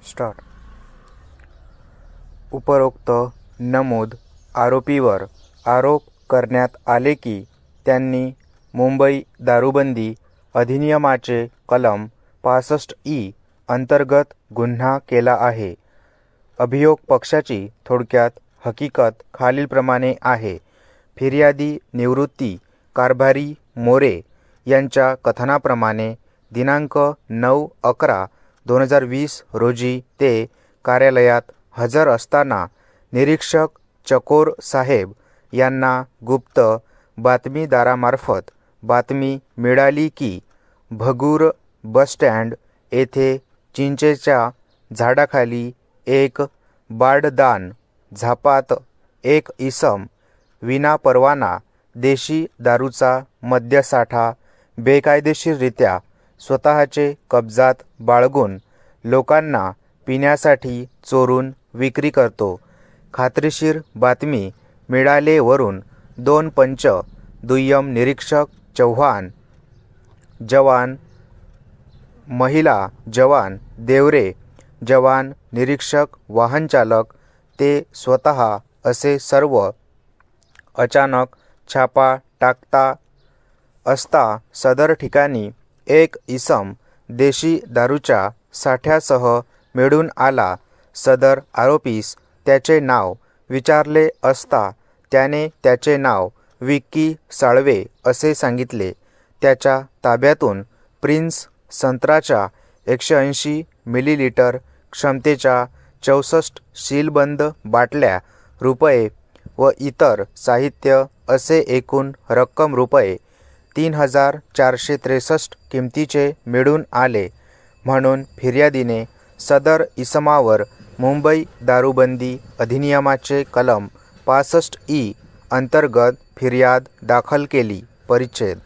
Start. उपरोक्त नमूद आरोपीवर आरोप करण्यात आले की त्यांनी मुंबई दारूबंदी अधिनियमाचे कलम 65E अंतर्गत गुन्हा केला आहे. अभियोग पक्षाची थोडक्यात हकीकत खालीलप्रमाणे आहे. फिर्यादी निवृत्ती कारभारी मोरे यांच्या कथनाप्रमाणे दिनांक 9/11/2020 रोजी ते कार्यालयात हजर असताना निरीक्षक चकोर साहेब यांना गुप्त बातमीदारामार्फत बातमी मिळाली की भगूर बसस्टँड येथे चिंचेच्या झाडाखाली एक बारडदान झापात एक इसम विनापरवाना देशी दारूचा मद्यसाठा बेकायदेशीररित्या स्वतःचे कब्जात बाळगून लोकांना पिण्यासाठी चोरून विक्री करतो. खात्रीशीर बातमी मिळालेवरून 2 पंच दुय्यम निरीक्षक चव्हाण, जवान महिला जवान देवरे, जवान निरीक्षक वाहनचालक ते स्वतः असे सर्व अचानक छापा टाकता असता सदर ठिकाणी एक इसम देशी दारूच्या साठ्यासह मिळून आला. सदर आरोपीस त्याचे नाव विचारले असता त्याने त्याचे नाव विक्की साळवे असे सांगितले. त्याच्या ताब्यातून प्रिन्स संत्राच्या 180 मिलीलीटर क्षमतेच्या 64 सीलबंद बाटल्या रुपये व इतर साहित्य असे एकूण रक्कम रुपये 3463 किमतीचे मिळून आले. म्हणून फिर्यादीने सदर इसमावर मुंबई दारूबंदी अधिनियमाचे कलम 65E अंतर्गत फिर्याद दाखल केली. परिच्छेद.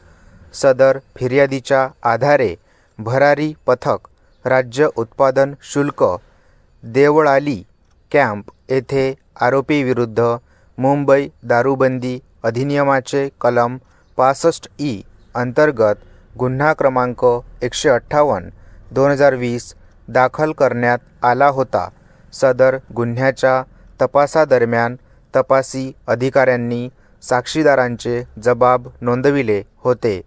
सदर फिर्यादीच्या आधारे भरारी पथक राज्य उत्पादन शुल्क देवळाली कॅम्प येथे आरोपीविरुद्ध मुंबई दारूबंदी अधिनियमाचे कलम 65E अंतर्गत गुन्हा क्रमांक 158/2020 दाखल करण्यात आला होता. सदर गुन्ह्याच्या तपासादरम्यान तपासी अधिकाऱ्यांनी साक्षीदारांचे जबाब नोंदविले होते.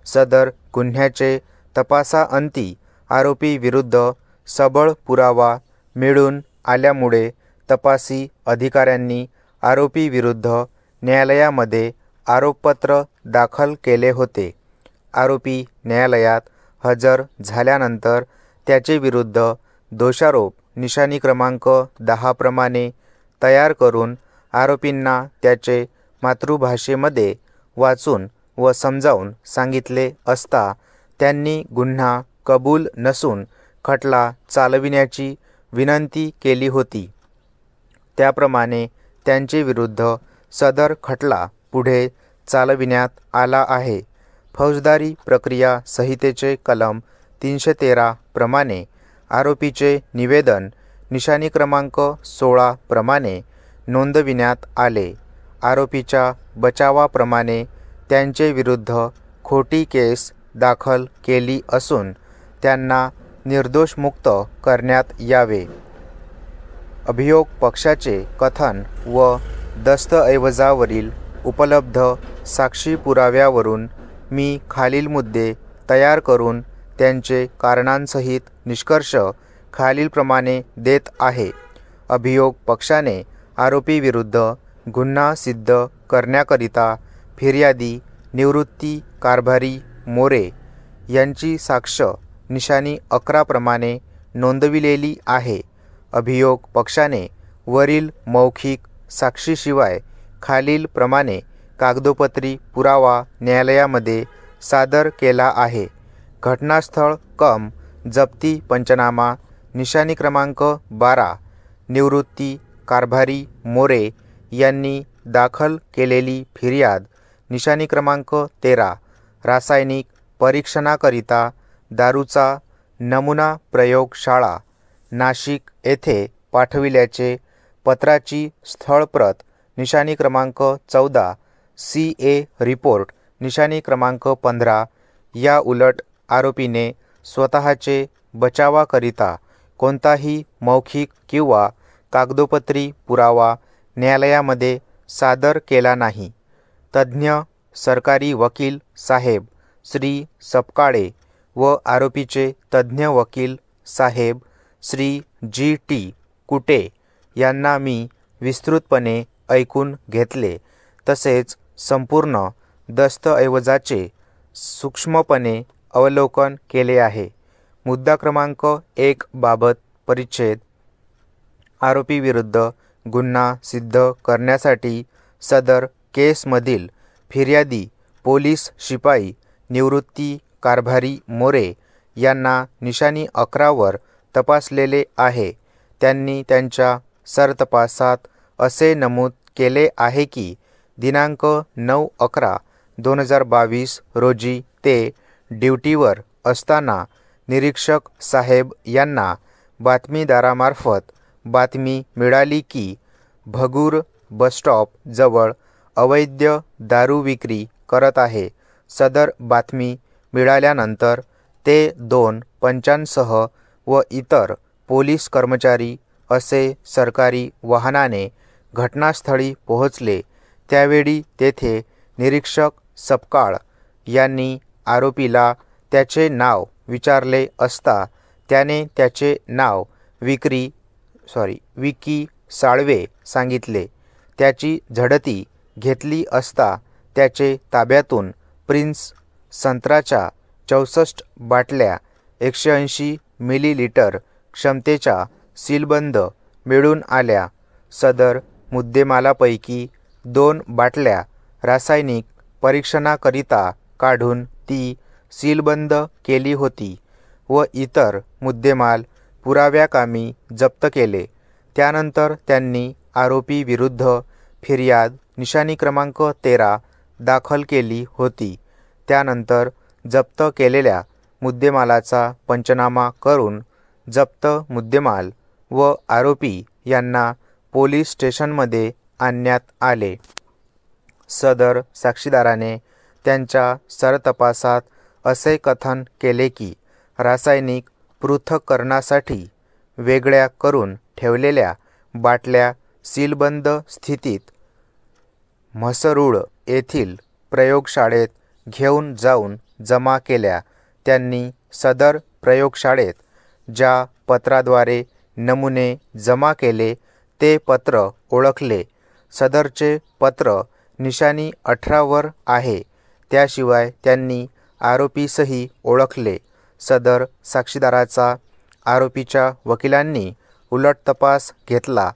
सदर गुन्ह्याचे तपासाअंती आरोपी विरुद्ध सबळ पुरावा मिळून आल्यामुळे तपासी अधिकाऱ्यांनी आरोपी विरुद्ध न्यायालयामध्ये आरोपपत्र दाखल केले होते. आरोपी न्यायालयात हजर झाल्यानंतर त्याचे विरुद्ध दोषारोप निशाणी क्रमांक 10 प्रमाणे तयार करून आरोपींना त्याचे मातृभाषेमध्ये वाचून व समजावून सांगितले असता त्यांनी गुन्हा कबूल नसून खटला चालविण्याची विनंती केली होती. त्याप्रमाणे त्यांचे विरुद्ध सदर खटला पुढे चालविण्यात आला आहे. फौजदारी प्रक्रिया संहितेचे कलम 313 प्रमाणे आरोपीचे निवेदन निशाणी क्रमांक 16 प्रमाणे नोंदविण्यात आले. आरोपीच्या बचावाप्रमाणे त्यांचे विरुद्ध खोटी केस दाखल केली असून त्यांना निर्दोषमुक्त करण्यात यावे. अभियोग पक्षाचे कथन व दस्तऐवजावरील उपलब्ध साक्षी पुराव्यावरून मी खालील मुद्दे तयार करून त्यांचे कारणांसहित निष्कर्ष खालीलप्रमाणे देत आहे. अभियोग पक्षाने आरोपीविरुद्ध गुन्हा सिद्ध करण्याकरिता फिर्यादी निवृत्ती कारभारी मोरे यांची साक्ष निशाणी 11 प्रमाणे नोंदविलेली आहे. अभियोग पक्षाने वरील मौखिक साक्षीशिवाय खालील प्रमाणे कागदोपत्री पुरावा न्यायालयामध्ये सादर केला आहे. घटनास्थळ कम जप्ती पंचनामा निशाणी क्रमांक 12 निवृत्ती कारभारी मोरे यांनी दाखल केलेली फिर्याद निशाणी क्रमांक 13 रासायनिक परीक्षणाकरिता दारूचा नमुना प्रयोगशाळा नाशिक येथे पाठविल्याचे पत्राची स्थळप्रत निशाणी क्रमांक 14 CA रिपोर्ट निशाणी क्रमांक 15 या उलट आरोपीने स्वतःचे बचावाकरिता कोणताही मौखिक किंवा कागदोपत्री पुरावा न्यायालयामध्ये सादर केला नाही. तज्ज्ञ सरकारी वकील साहेब श्री सपकाळे व आरोपीचे तज्ज्ञ वकील साहेब श्री G.T. कुटे यांना मी विस्तृतपणे ऐकून घेतले. तसेच संपूर्ण दस्तऐवजाचे सूक्ष्मपणे अवलोकन केले आहे. मुद्दा क्रमांक 1 बाबत परिच्छेद. आरोपीविरुद्ध गुन्हा सिद्ध करण्यासाठी सदर केसमधील फिर्यादी पोलीस शिपाई निवृत्ती कारभारी मोरे यांना निशाणी 11 वर तपासलेले आहे. त्यांनी त्यांच्या सरतपासात असे नमूद केले आहे की दिनांक 9/11/2022 रोजी ते ड्युटीवर असताना निरीक्षक साहेब यांना बातमीदारामार्फत बातमी मिळाली की भगूर बसस्टॉप जवळ अवैध दारू विक्री करत आहे. सदर बातमी मिळाल्यानंतर ते 2 पंचांसह व इतर पोलीस कर्मचारी असे सरकारी वाहनाने घटनास्थळी पोहोचले. त्यावेळी तेथे निरीक्षक सपकाळ यांनी आरोपीला त्याचे नाव विचारले असता त्याने त्याचे नाव विकी साळवे सांगितले. त्याची झडती घेतली असता त्याचे ताब्यातून प्रिन्स संत्राच्या 64 बाटल्या 180 मिलीलिटर क्षमतेच्या सीलबंद मिळून आल्या. सदर मुद्देमालापैकी 2 बाटल्या रासायनिक परीक्षणाकरिता काढून ती सीलबंद केली होती व इतर मुद्देमाल पुराव्याकामी जप्त केले. त्यानंतर त्यांनी आरोपीविरुद्ध फिर्याद निशाणी क्रमांक 13 दाखल केली होती. त्यानंतर जप्त केलेल्या मुद्देमालाचा पंचनामा करून जप्त मुद्देमाल व आरोपी यांना पोलीस स्टेशनमध्ये आणण्यात आले. सदर साक्षीदाराने त्यांच्या सरतपासात असे कथन केले की रासायनिक पृथक्करणासाठी वेगळ्या करून ठेवलेल्या बाटल्या सीलबंद स्थितीत म्हसरूळ येथील प्रयोगशाळेत घेऊन जाऊन जमा केल्या. त्यांनी सदर प्रयोगशाळेत ज्या पत्राद्वारे नमुने जमा केले ते पत्र ओळखले. सदरचे पत्र निशाणी 18 वर आहे. त्याशिवाय त्यांनी आरोपीसही ओळखले. सदर साक्षीदाराचा आरोपीच्या वकिलांनी उलट तपास घेतला